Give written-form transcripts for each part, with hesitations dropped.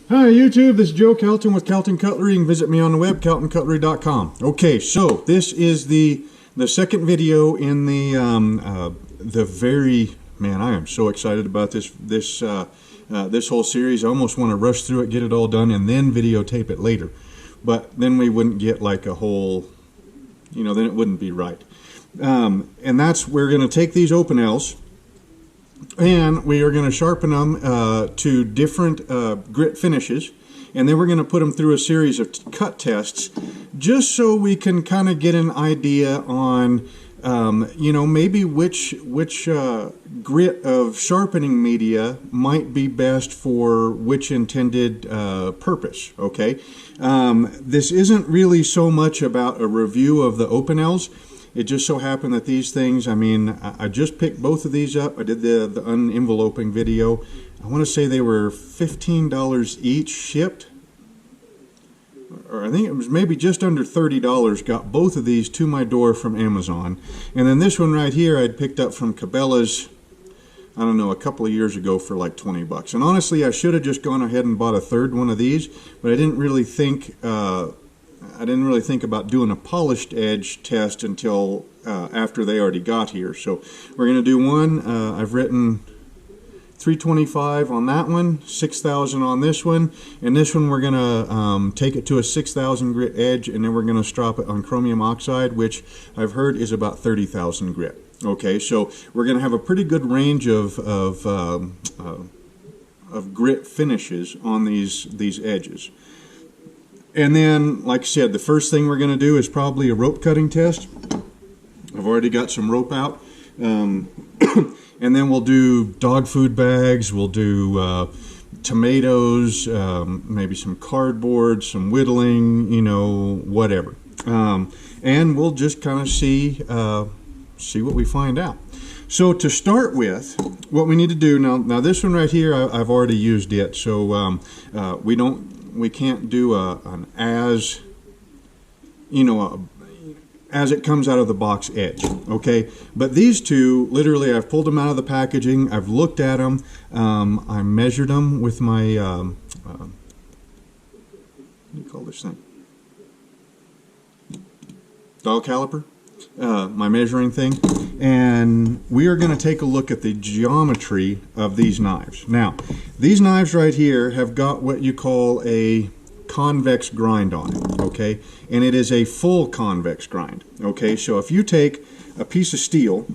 Hi YouTube, this is Joe Kelton with Kelton Cutlery. You can visit me on the web, keltoncutlery.com. Okay, so this is the second video in the very, man, I am so excited about this whole series. I almost want to rush through it, get it all done, and then videotape it later. But then we wouldn't get like a whole, then it wouldn't be right. And that's, we're going to take these opinels, and we are going to sharpen them to different grit finishes, and then we're going to put them through a series of cut tests just so we can kind of get an idea on maybe which grit of sharpening media might be best for which intended purpose. Okay, this isn't really so much about a review of the opinels. It just so happened that these things, I just picked both of these up. I did the unenveloping video. I want to say they were $15 each shipped. Or I think it was maybe just under $30. Got both of these to my door from Amazon. And then this one right here I'd picked up from Cabela's, I don't know, a couple of years ago for like 20 bucks. And honestly, I should have just gone ahead and bought a third one of these, but I didn't really think about doing a polished edge test until after they already got here. So we're going to do one. I've written 325 on that one, 6,000 on this one, and this one we're going to take it to a 6,000 grit edge, and then we're going to strop it on chromium oxide, which I've heard is about 30,000 grit. Okay, so we're going to have a pretty good range of grit finishes on these edges. And then, like I said, the first thing we're going to do is probably a rope cutting test. I've already got some rope out. And then we'll do dog food bags, we'll do tomatoes, maybe some cardboard, some whittling, whatever. And we'll just kind of see what we find out. So to start with, what we need to do, now this one right here, I've already used it, so we can't do an as it comes out of the box edge, okay? But these two, literally, I've pulled them out of the packaging, I've looked at them, I measured them with my, what do you call this thing? Dial caliper, my measuring thing, and we are going to take a look at the geometry of these knives. Now, these knives right here have got what you call a convex grind on it, okay? And it is a full convex grind, okay? So if you take a piece of steel,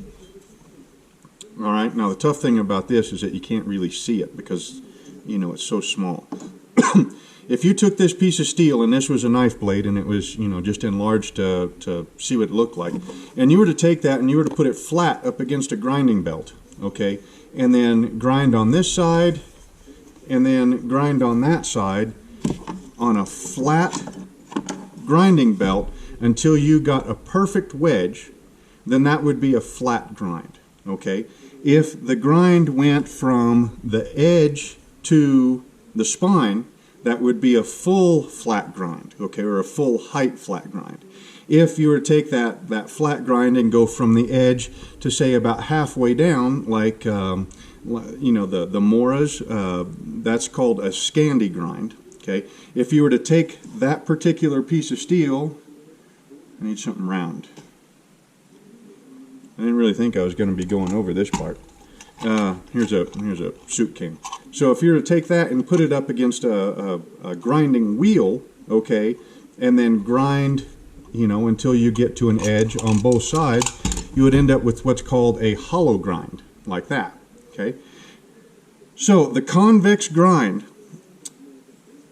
all right, now the tough thing about this is that you can't really see it because, it's so small. If you took this piece of steel, and this was a knife blade, and it was, just enlarged to see what it looked like, and you were to take that and you were to put it flat up against a grinding belt, okay, and then grind on this side, and then grind on that side on a flat grinding belt until you got a perfect wedge, then that would be a flat grind, okay? If the grind went from the edge to the spine, that would be a full flat grind, okay, or a full height flat grind. If you were to take that flat grind and go from the edge to, say, about halfway down, like, the Moras, that's called a Scandi grind, okay. If you were to take that particular piece of steel, I need something round. I didn't really think I was going to be going over this part. Here's a soup king. So if you were to take that and put it up against a grinding wheel, okay, and then grind, until you get to an edge on both sides, you would end up with what's called a hollow grind, like that, okay. So the convex grind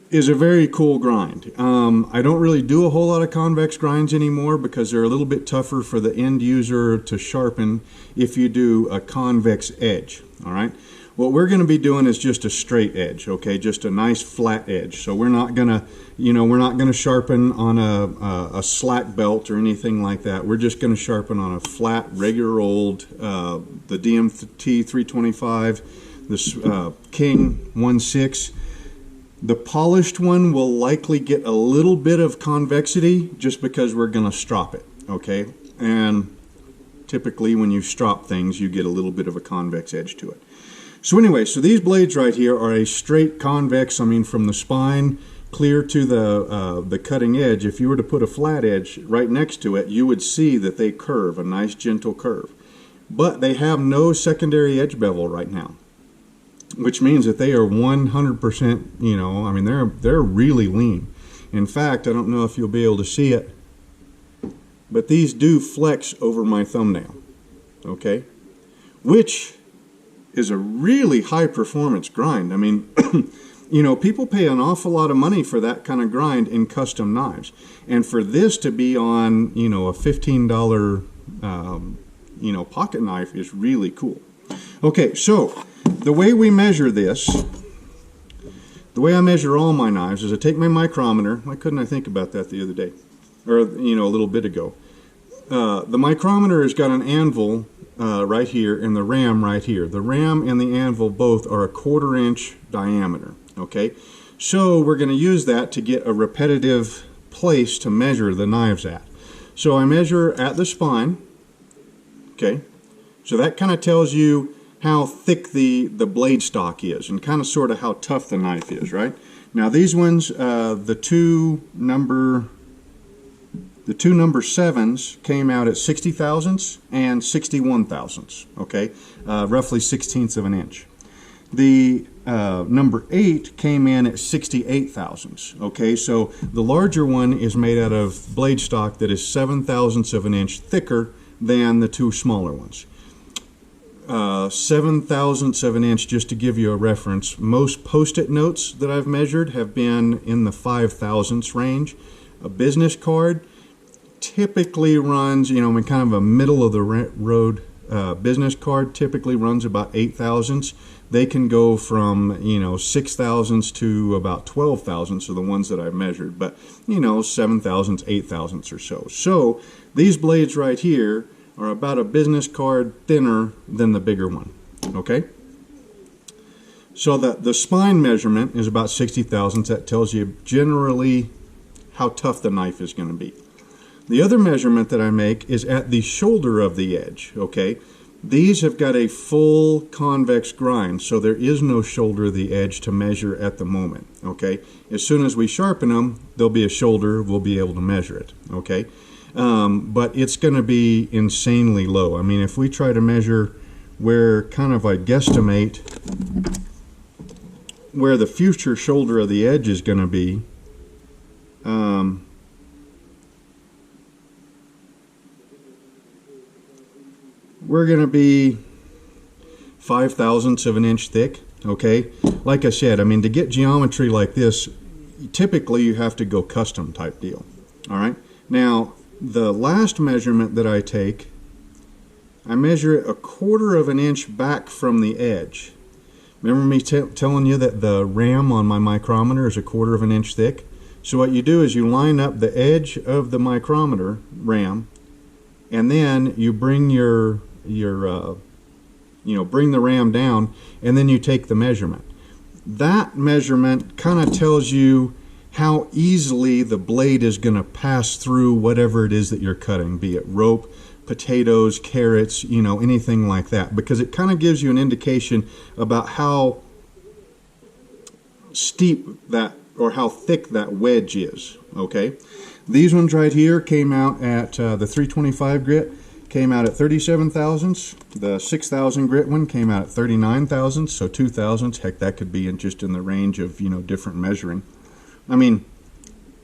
is a very cool grind. I don't really do a whole lot of convex grinds anymore because they're a little bit tougher for the end user to sharpen if you do a convex edge, all right? What we're going to be doing is just a straight edge, okay, just a nice flat edge. So we're not going to, sharpen on a slack belt or anything like that. We're just going to sharpen on a flat, regular old, the DMT 325, this King 1.6. The polished one will likely get a little bit of convexity just because we're going to strop it, okay? And typically when you strop things, you get a little bit of a convex edge to it. So anyway, so these blades right here are a straight convex, I mean from the spine clear to the cutting edge. If you were to put a flat edge right next to it, you would see that they curve, a nice gentle curve. But they have no secondary edge bevel right now, which means that they are 100%, you know, I mean they're really lean. In fact, I don't know if you'll be able to see it, but these do flex over my thumbnail, okay? Which is a really high performance grind. I mean, you know, people pay an awful lot of money for that kind of grind in custom knives. And for this to be on, you know, a $15, you know, pocket knife is really cool. Okay, so the way we measure this, the way I measure all my knives is I take my micrometer. Why couldn't I think about that the other day? Or, you know, a little bit ago. The micrometer has got an anvil right here and the ram right here. The ram and the anvil both are a 1/4 inch diameter, okay? So we're going to use that to get a repetitive place to measure the knives at. So I measure at the spine, okay? So that kind of tells you how thick the blade stock is and kind of sort of how tough the knife is, right? Now these ones, the two number 7s came out at 60 thousandths and 61 thousandths, okay? Roughly 1/16 of an inch. The number 8 came in at 68 thousandths, okay? So the larger one is made out of blade stock that is 7 thousandths of an inch thicker than the two smaller ones. 7 thousandths of an inch, just to give you a reference, most post-it notes that I've measured have been in the 5 thousandths range. A business card typically runs, you know, in kind of a middle of the road business card typically runs about 8 thousandths. They can go from, you know, 6 thousandths to about 12 thousandths are the ones that I've measured, but, you know, 7 thousandths, 8 thousandths or so. So these blades right here are about a business card thinner than the bigger one, okay? So the spine measurement is about 60 thousandths. That tells you generally how tough the knife is going to be. The other measurement that I make is at the shoulder of the edge, okay? These have got a full convex grind, so there is no shoulder of the edge to measure at the moment, okay? As soon as we sharpen them, there'll be a shoulder, we'll be able to measure it, okay? But it's going to be insanely low. I mean, if we try to measure where kind of I guesstimate where the future shoulder of the edge is going to be, we're going to be 5 thousandths of an inch thick, okay? Like I said, I mean, to get geometry like this, typically you have to go custom type deal, all right? Now, the last measurement that I take, I measure it 1/4 of an inch back from the edge. Remember me telling you that the ram on my micrometer is 1/4 of an inch thick? So what you do is you line up the edge of the micrometer ram, and then you bring bring the ram down, and then you take the measurement. That measurement kind of tells you how easily the blade is going to pass through whatever it is that you're cutting, be it rope, potatoes, carrots, you know, anything like that, because it kind of gives you an indication about how steep that or how thick that wedge is, okay? These ones right here came out at the 325 grit came out at 37 thousandths. The 6,000 grit one came out at 39 thousandths, so 2 thousandths. Heck, that could be just in the range of, you know, different measuring. I mean,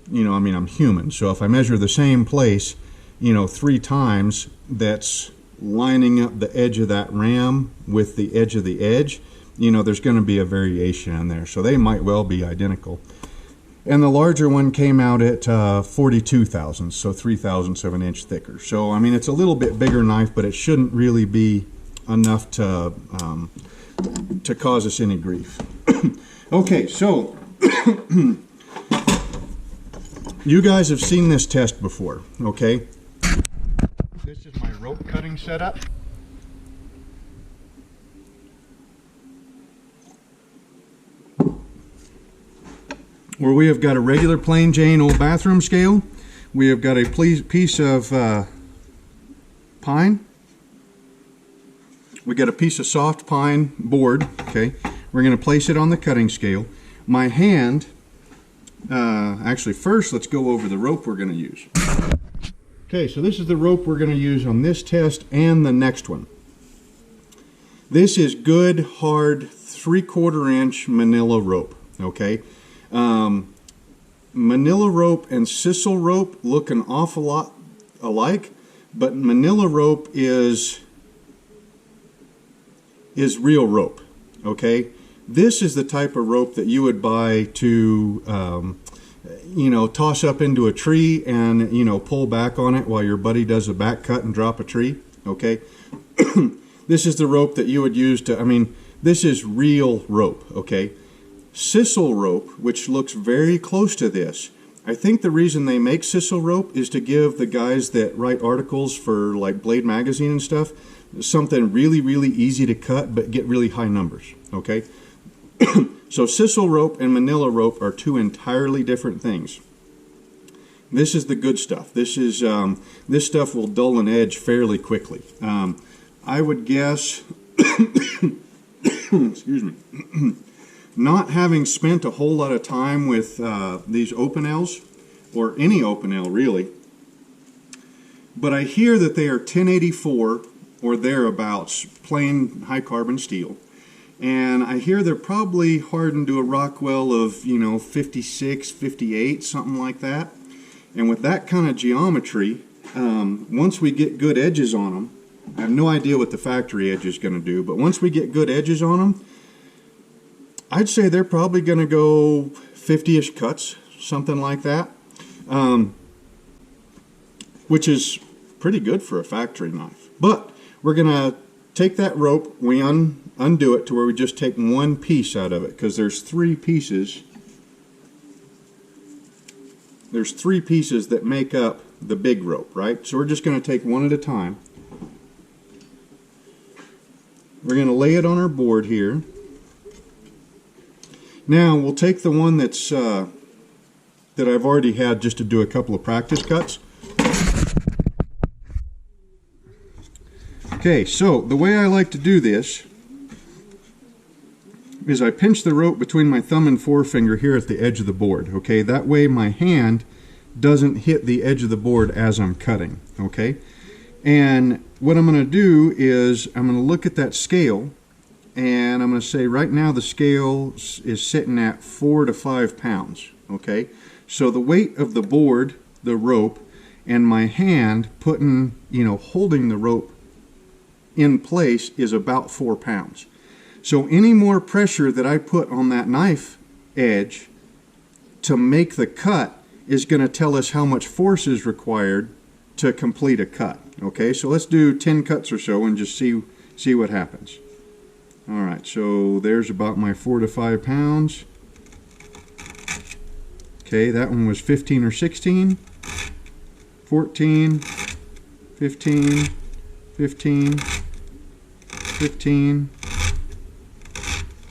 I'm human, so if I measure the same place, you know, 3 times, that's lining up the edge of that ram with the edge of the edge, you know, there's going to be a variation in there, so they might well be identical. And the larger one came out at 42 thousandths, so 3 thousandths of an inch thicker. So, I mean, it's a little bit bigger knife, but it shouldn't really be enough to cause us any grief. Okay, so you guys have seen this test before, okay? This is my rope cutting setup. Where we have got a regular plain Jane old bathroom scale. We have got a piece of pine. we got a piece of soft pine board, okay? We're going to place it on the cutting scale. My hand, actually first let's go over the rope we're going to use. Okay, so this is the rope we're going to use on this test and the next one. This is good, hard, 3/4 inch manila rope, okay? Manila rope and sisal rope look an awful lot alike, but manila rope is real rope, okay? This is the type of rope that you would buy to, you know, toss up into a tree and, you know, pull back on it while your buddy does a back cut and drop a tree, okay? This is the rope that you would use to, I mean, this is real rope, okay? Sisal rope, which looks very close to this, I think the reason they make sisal rope is to give the guys that write articles for like Blade Magazine and stuff something really, really easy to cut but get really high numbers, okay? So sisal rope and manila rope are two entirely different things. This is the good stuff. This is this stuff will dull an edge fairly quickly. I would guess, excuse me, not having spent a whole lot of time with these opinels, or any opinel really, but I hear that they are 1084 or thereabouts, plain high carbon steel. And I hear they're probably hardened to a Rockwell of, you know, 56, 58, something like that. And with that kind of geometry, once we get good edges on them, I have no idea what the factory edge is going to do, but once we get good edges on them, I'd say they're probably going to go 50-ish cuts, something like that, which is pretty good for a factory knife. But we're going to take that rope, we undo it to where we just take one piece out of it, because there's three pieces. There's three pieces that make up the big rope, right? So we're just going to take one at a time. We're going to lay it on our board here. Now we'll take the one that's that I've already had just to do a couple of practice cuts. Okay, so the way I like to do this is I pinch the rope between my thumb and forefinger here at the edge of the board. Okay, that way my hand doesn't hit the edge of the board as I'm cutting. Okay, and what I'm going to do is I'm going to look at that scale, and I'm going to say right now the scale is sitting at 4 to 5 pounds. Okay, so the weight of the board, the rope, and my hand putting, you know, holding the rope in place is about 4 pounds. So any more pressure that I put on that knife edge to make the cut is going to tell us how much force is required to complete a cut. Okay, so let's do 10 cuts or so and just see what happens. All right, so there's about my 4 to 5 pounds. Okay, that one was 15 or 16, 14, 15, 15, 15.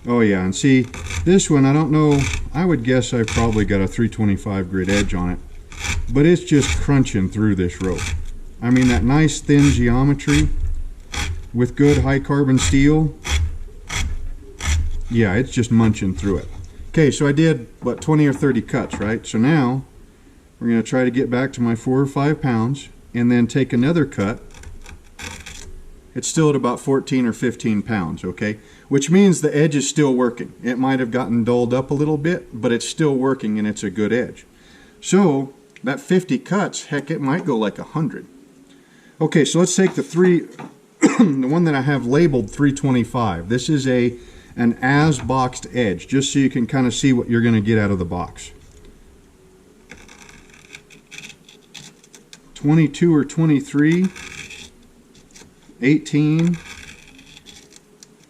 Oh yeah, and see, this one, I don't know, I would guess I probably got a 325 grit edge on it, but it's just crunching through this rope. I mean, that nice thin geometry with good high carbon steel, yeah, it's just munching through it. Okay, so I did, what, 20 or 30 cuts, right? So now, we're going to try to get back to my 4 or 5 pounds, and then take another cut. It's still at about 14 or 15 pounds, okay? Which means the edge is still working. It might have gotten dulled up a little bit, but it's still working and it's a good edge. So, that 50 cuts, heck, it might go like 100. Okay, so let's take the the one that I have labeled 325. This is an as-boxed edge, just so you can kind of see what you're going to get out of the box. 22 or 23. 18,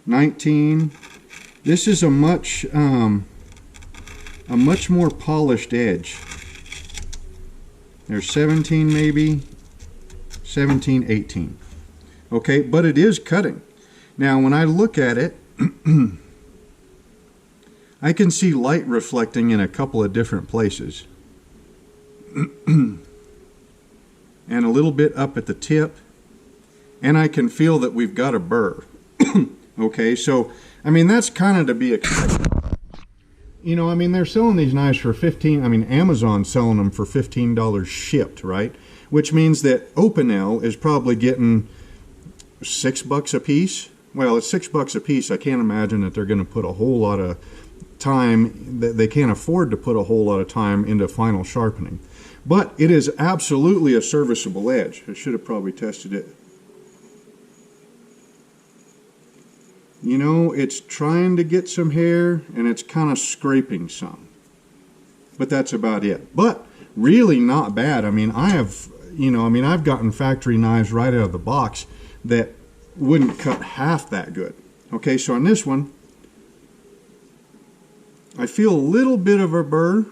19. This is a much more polished edge. There's 17 maybe, 17, 18. Okay, but it is cutting. Now when I look at it, I can see light reflecting in a couple of different places. And a little bit up at the tip. And I can feel that we've got a burr. Okay, so I mean that's kind of to be expected. You know, I mean they're selling these knives for $15. I mean Amazon's selling them for $15 shipped, right? Which means that Opinel is probably getting $6 a piece. Well, it's $6 a piece. I can't imagine that they're going to put a whole lot of time, that they can't afford to put a whole lot of time into final sharpening. But it is absolutely a serviceable edge. I should have probably tested it. You know, it's trying to get some hair and it's kind of scraping some. But that's about it. But really not bad. I mean, I've gotten factory knives right out of the box that wouldn't cut half that good. Okay, so on this one, I feel a little bit of a burr,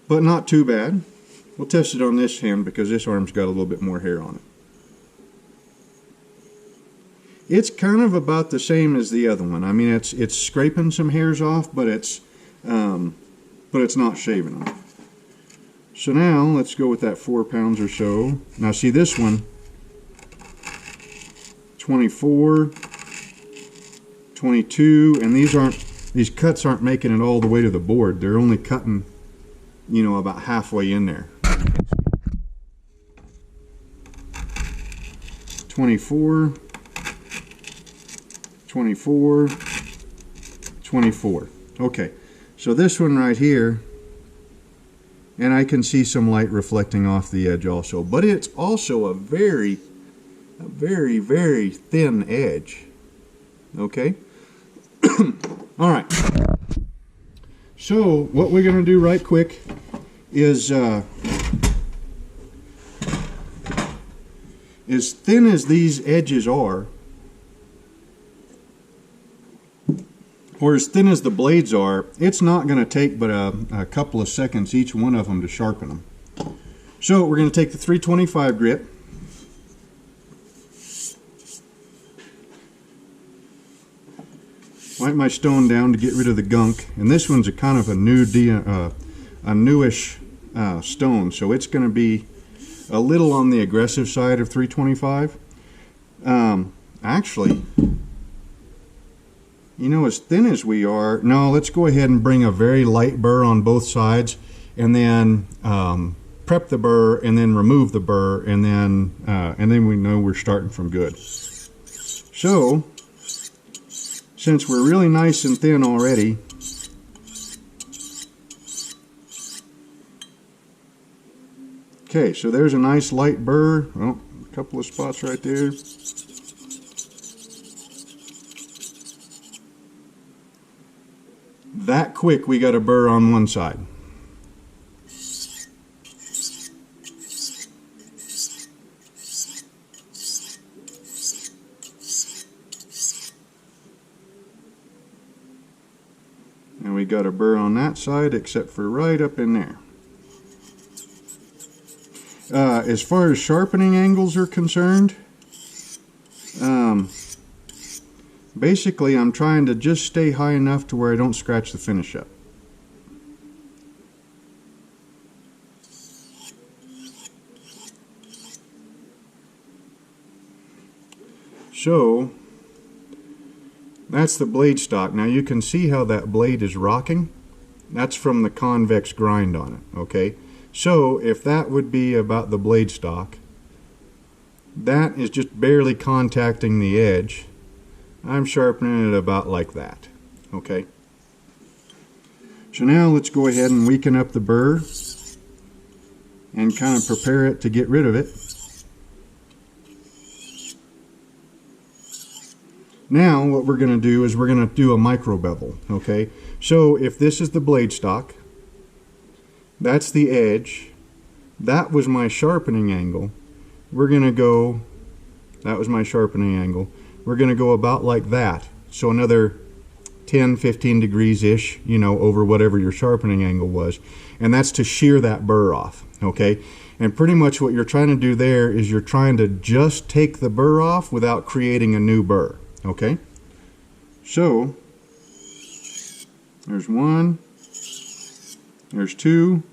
but not too bad. We'll test it on this hand because this arm's got a little bit more hair on it. It's kind of about the same as the other one. I mean, it's scraping some hairs off, but it's not shaving them. So now let's go with that 4 pounds or so. Now see this one, 24, 22, and these cuts aren't making it all the way to the board. They're only cutting, you know, about halfway in there. 24, 24, 24. Okay, so this one right here, and I can see some light reflecting off the edge also, but it's also a very, very thin edge. Okay? All right. So what we're going to do right quick is as thin as these edges are, or as thin as the blades are, it's not going to take but a couple of seconds each one of them to sharpen them. So we're going to take the 325 grit, wipe my stone down to get rid of the gunk, and this one's a kind of a newish stone, so it's going to be a little on the aggressive side of 325. Actually, you know, as thin as we are, no, let's go ahead and bring a very light burr on both sides, and then prep the burr, and then remove the burr, and then we know we're starting from good. So, since we're really nice and thin already, okay, so there's a nice light burr. Well, a couple of spots right there. That quick we got a burr on one side. And we got a burr on that side except for right up in there. As far as sharpening angles are concerned, basically I'm trying to just stay high enough to where I don't scratch the finish up. So that's the blade stock. Now you can see how that blade is rocking. That's from the convex grind on it, okay? So if that would be about the blade stock, that is just barely contacting the edge. I'm sharpening it about like that, okay? So now let's go ahead and weaken up the burr and kind of prepare it to get rid of it. Now what we're going to do is we're going to do a micro bevel, okay? So if this is the blade stock, that's the edge, that was my sharpening angle, we're going to go, that was my sharpening angle, we're going to go about like that. So another 10-15 degrees-ish, you know, over whatever your sharpening angle was. And that's to shear that burr off, okay? And pretty much what you're trying to do there is you're trying to just take the burr off without creating a new burr, okay? So, there's one, there's two.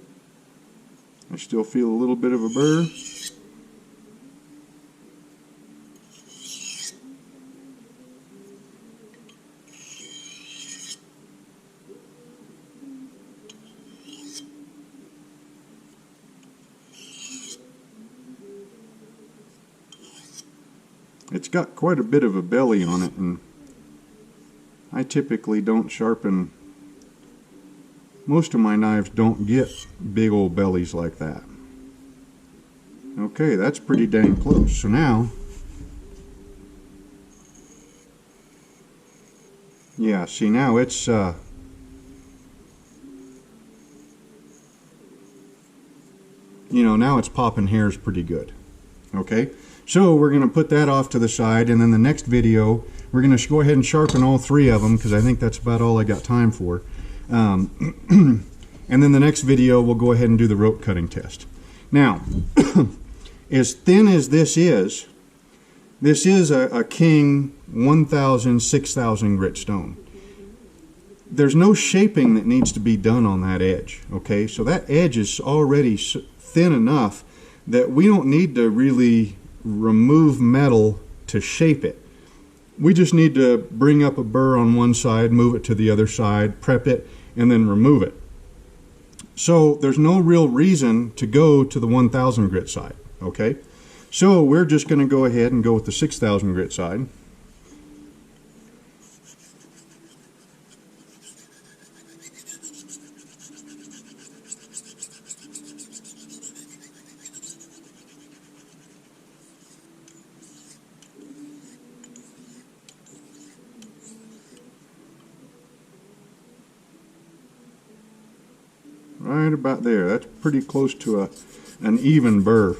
I still feel a little bit of a burr. it's got quite a bit of a belly on it, and I typically don't sharpen, most of my knives don't get big old bellies like that. Okay, that's pretty dang close. So now, yeah, see now it's you know, now it's popping hairs pretty good. Okay, so we're going to put that off to the side, and then the next video we're going to go ahead and sharpen all three of them, because I think that's about all I got time for. And then the next video we'll go ahead and do the rope cutting test. Now, as thin as this is a King 1000, 6000 grit stone. There's no shaping that needs to be done on that edge. Okay, so that edge is already thin enough that we don't need to really remove metal to shape it. We just need to bring up a burr on one side, move it to the other side, prep it, and then remove it. So there's no real reason to go to the 1000 grit side. Okay, so we're just going to go ahead and go with the 6000 grit side. Right about there. That's pretty close to an even burr.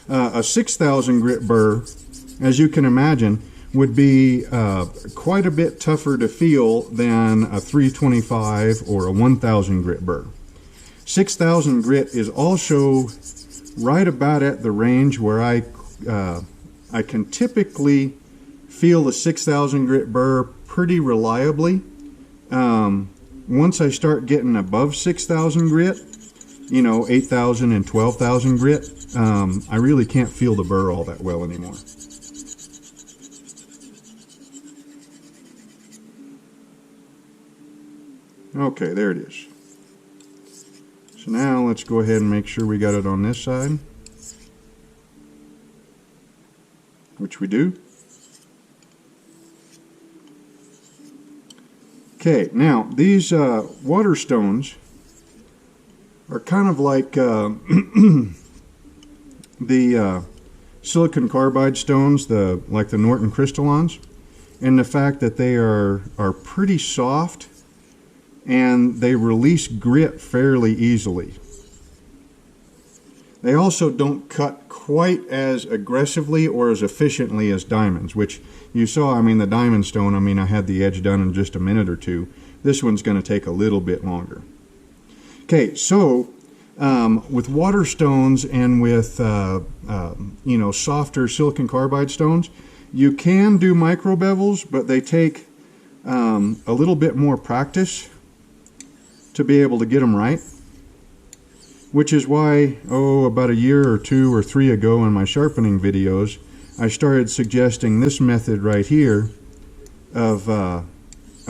A 6000 grit burr, as you can imagine, would be quite a bit tougher to feel than a 325 or a 1000 grit burr. 6000 grit is also right about at the range where I can typically feel the 6000 grit burr pretty reliably. Once I start getting above 6000 grit, you know, 8000 and 12,000 grit, I really can't feel the burr all that well anymore. Okay, there it is. So now let's go ahead and make sure we got it on this side, which we do. Okay, now these water stones are kind of like the silicon carbide stones, like the Norton crystallons, and the fact that they are pretty soft and they release grit fairly easily. They also don't cut quite as aggressively or as efficiently as diamonds, which you saw. I mean, the diamond stone, I mean, I had the edge done in just a minute or two. This one's going to take a little bit longer. Okay, so with water stones and with you know, softer silicon carbide stones, you can do micro bevels, but they take a little bit more practice to be able to get them right. Which is why, about a year or 2 or 3 ago in my sharpening videos, I started suggesting this method right here of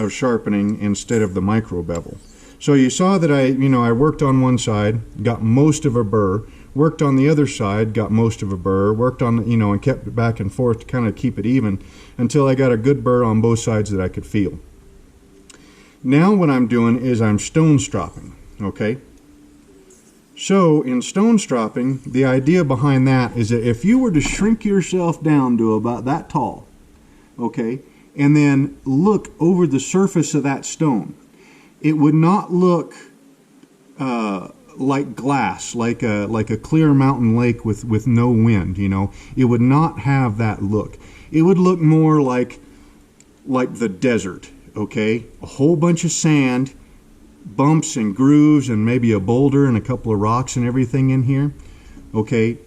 sharpening instead of the micro bevel. So you saw that I worked on one side, got most of a burr, worked on the other side, got most of a burr, worked on, and kept it back and forth to kind of keep it even until I got a good burr on both sides that I could feel. Now what I'm doing is I'm stone stropping, okay? So in stone stropping, the idea behind that is that if you were to shrink yourself down to about that tall, okay, and then look over the surface of that stone, it would not look like glass, like a clear mountain lake with no wind. It would not have that look. It would look more like the desert, okay, a whole bunch of sand, bumps and grooves, and maybe a boulder and a couple of rocks and everything in here. Okay,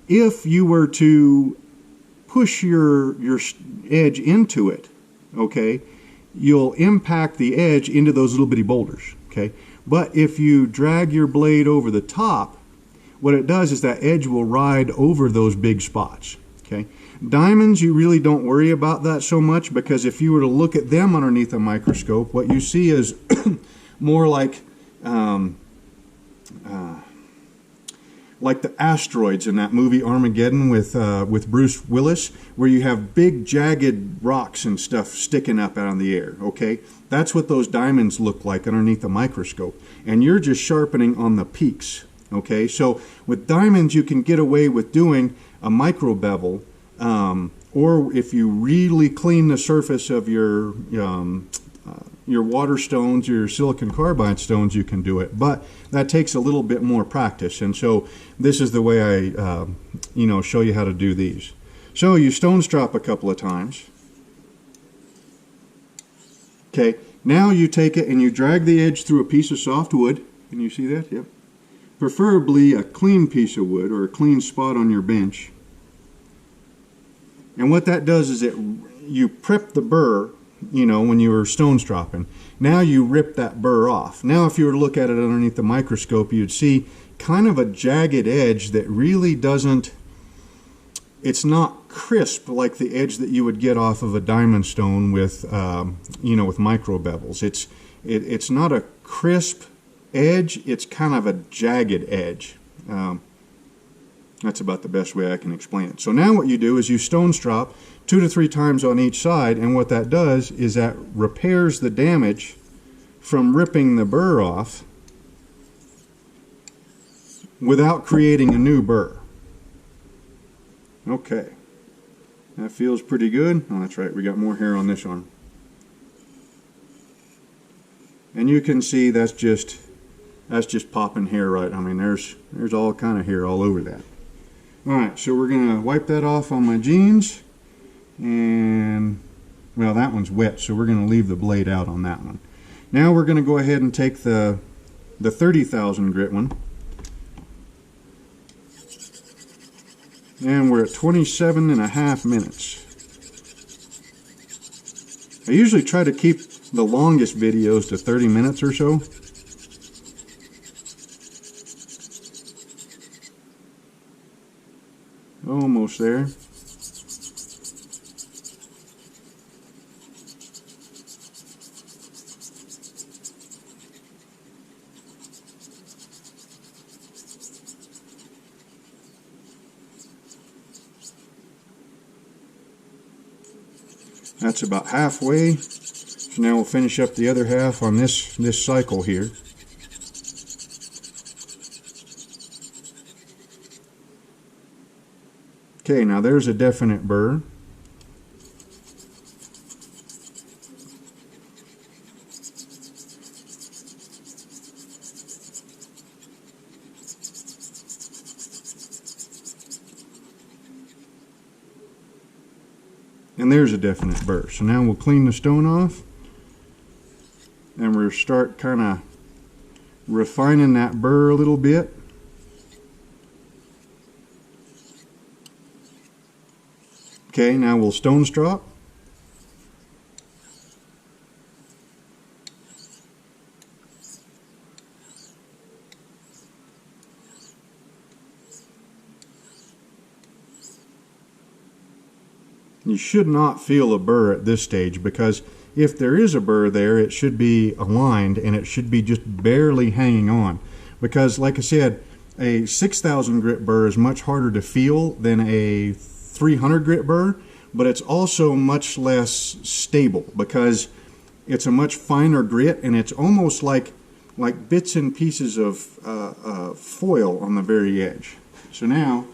if you were to push your edge into it, okay, you'll impact the edge into those little bitty boulders. Okay, but if you drag your blade over the top, what it does is that edge will ride over those big spots. Okay, diamonds, you really don't worry about that so much, because if you were to look at them underneath a microscope, what you see is like the asteroids in that movie Armageddon with Bruce Willis, where you have big jagged rocks and stuff sticking up out in the air, okay? That's what those diamonds look like underneath the microscope. And you're just sharpening on the peaks, okay? So with diamonds, you can get away with doing a micro bevel, or if you really clean the surface of your water stones, your silicon carbide stones, you can do it. But that takes a little bit more practice. And so this is the way I, show you how to do these. So you stone strop a couple of times. Okay, now you take it and you drag the edge through a piece of soft wood. Can you see that? Yep. Preferably a clean piece of wood or a clean spot on your bench. And what that does is you prep the burr, when you were stone stropping. Now you rip that burr off. Now if you were to look at it underneath the microscope, you'd see kind of a jagged edge that really doesn't, it's not crisp like the edge that you would get off of a diamond stone with, with micro bevels. It's not a crisp edge, it's kind of a jagged edge. That's about the best way I can explain it. So now what you do is you stone strop 2 to 3 times on each side, and what that does is that repairs the damage from ripping the burr off without creating a new burr. Okay, that feels pretty good. Oh, that's right, we got more hair on this arm. And you can see that's just popping hair right. I mean, there's all kind of hair all over that. Alright, so we're going to wipe that off on my jeans, and, well, that one's wet, so we're going to leave the blade out on that one. Now we're going to go ahead and take the 30,000 grit one, and we're at 27.5 minutes. I usually try to keep the longest videos to 30 minutes or so. Almost there. That's about halfway. So now we'll finish up the other half on this cycle here. Okay, now there's a definite burr. And there's a definite burr. So now we'll clean the stone off, and we'll start kind of refining that burr a little bit. Okay, now we'll stone strop. You should not feel a burr at this stage, because if there is a burr there, it should be aligned and it should be just barely hanging on. Because like I said, a 6,000 grit burr is much harder to feel than a 300 grit burr, but it's also much less stable because it's a much finer grit, and it's almost like bits and pieces of foil on the very edge. So now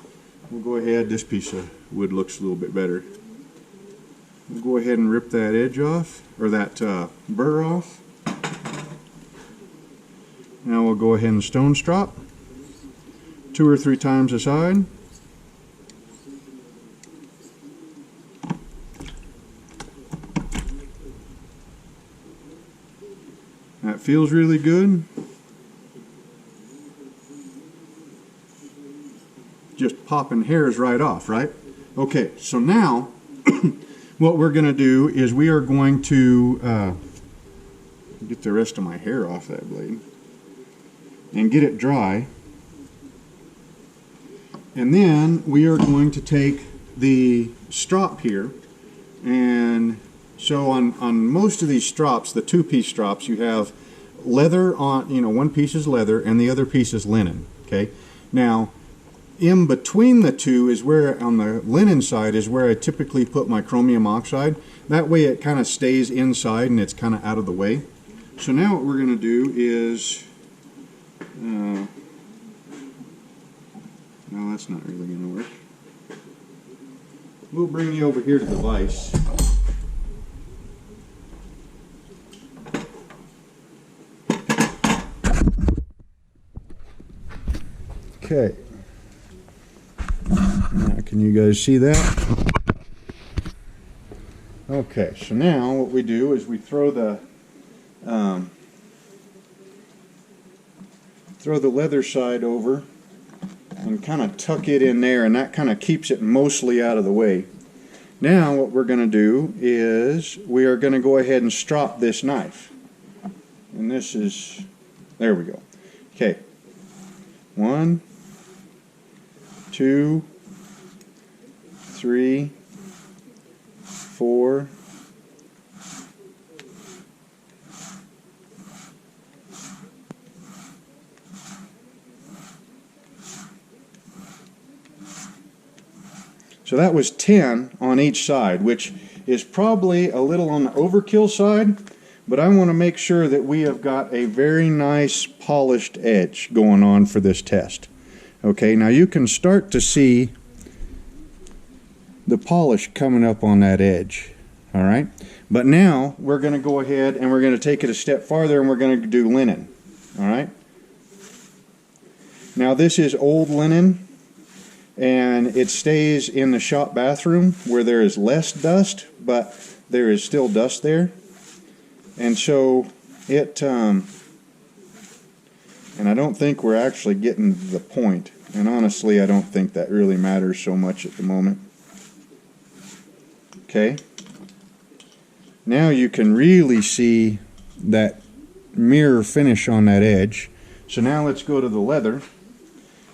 we'll go ahead, this piece of wood looks a little bit better. We'll go ahead and rip that edge off, or that burr off. Now we'll go ahead and stone strop 2 or 3 times a side. That feels really good. Just popping hairs right off, right? Okay, so now what we're going to do is we are going to get the rest of my hair off that blade and get it dry. And then we are going to take the strop here, and so on most of these strops, the 2-piece strops, you have leather on, one piece is leather and the other piece is linen, okay? Now, in between the two is where, on the linen side, is where I typically put my chromium oxide. That way it kind of stays inside and it's kind of out of the way. So now what we're going to do is, no, that's not really going to work. We'll bring you over here to the vise. Okay. Now, can you guys see that? Okay, so now what we do is we throw the leather side over and kind of tuck it in there, and that kind of keeps it mostly out of the way. Now what we're going to do is we are going to go ahead and strop this knife. And this is, there we go. Okay. 1, 2, 3, 4, 'So that was 10 on each side, which is probably a little on the overkill side, but I want to make sure that we have got a very nice polished edge going on for this test. Okay, now you can start to see the polish coming up on that edge. All right, but now we're going to go ahead and we're going to take it a step farther and we're going to do linen. All right, now this is old linen, and it stays in the shop bathroom where there is less dust, but there is still dust there. And so it, and I don't think we're actually getting to the point. And honestly, I don't think that really matters so much at the moment. Okay. Now you can really see that mirror finish on that edge. So now let's go to the leather.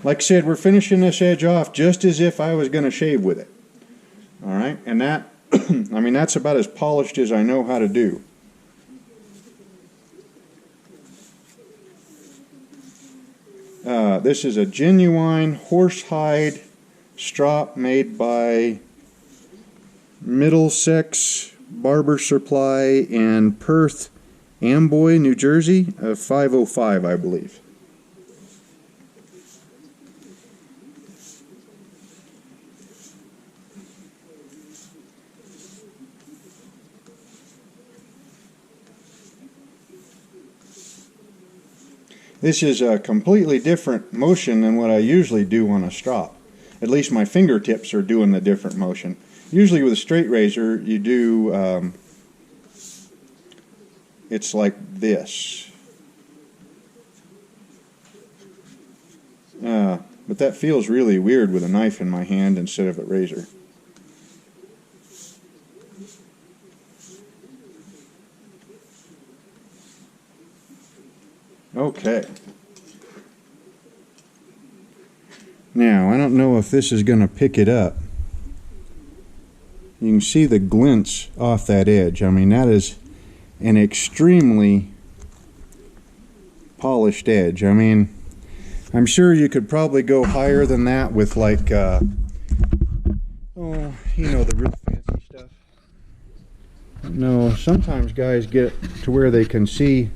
Like I said, we're finishing this edge off just as if I was going to shave with it. All right, and that, I mean, that's about as polished as I know how to do. This is a genuine horsehide strop made by Middlesex Barber Supply in Perth Amboy, New Jersey, 505, I believe. This is a completely different motion than what I usually do on a strop. At least my fingertips are doing the different motion. Usually with a straight razor, you do, it's like this. But that feels really weird with a knife in my hand instead of a razor. Okay. Now, I don't know if this is going to pick it up. You can see the glints off that edge. I mean, that is an extremely polished edge. I mean, I'm sure you could probably go higher than that with like, oh, you know, the real fancy stuff. No, sometimes guys get to where they can see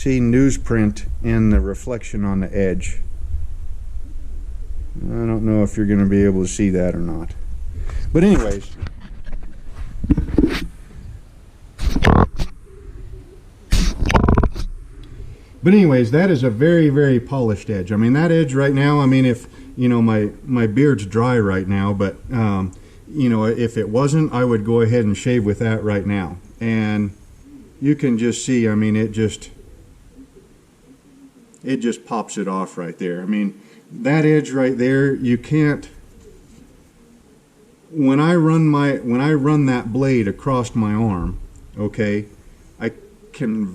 newsprint in the reflection on the edge. I don't know if you're going to be able to see that or not. But anyways, that is a very, very polished edge. I mean, that edge right now, I mean, if, you know, my beard's dry right now, but, you know, if it wasn't, I would go ahead and shave with that right now. And you can just see, I mean, it just pops it off right there. I mean, that edge right there, you can't, when I run that blade across my arm, okay, I can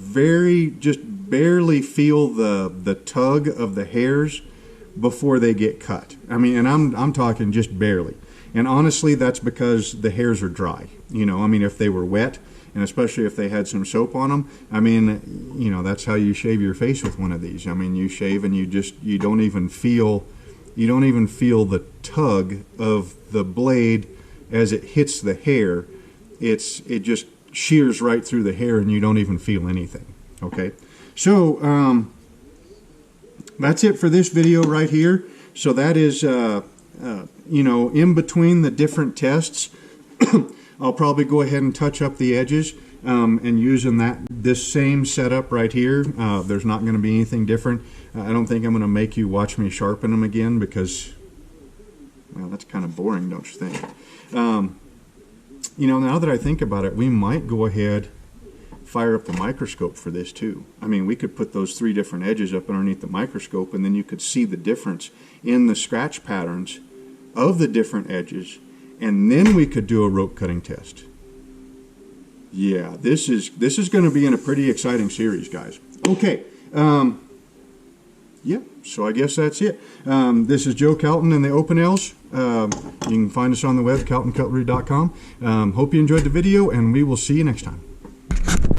just barely feel the tug of the hairs before they get cut. I mean, and I'm talking just barely. And honestly, that's because the hairs are dry. You know, I mean, if they were wet, and especially if they had some soap on them. I mean, you know, that's how you shave your face with one of these. I mean, you shave and you don't even feel the tug of the blade as it hits the hair. It just shears right through the hair and you don't even feel anything. Okay, so that's it for this video right here. So that is you know, in between the different tests, I'll probably go ahead and touch up the edges, and using this same setup right here. There's not going to be anything different. I don't think I'm going to make you watch me sharpen them again, because, well, that's kind of boring, don't you think? You know, now that I think about it, we might go ahead, fire up the microscope for this too. I mean, we could put those 3 different edges up underneath the microscope, and then you could see the difference in the scratch patterns of the different edges, and then we could do a rope cutting test. Yeah, this is going to be in a pretty exciting series, guys. Okay, yeah, so I guess that's it. This is Joe Calton and the Opinels. You can find us on the web, caltoncutlery.com. Hope you enjoyed the video, and we will see you next time.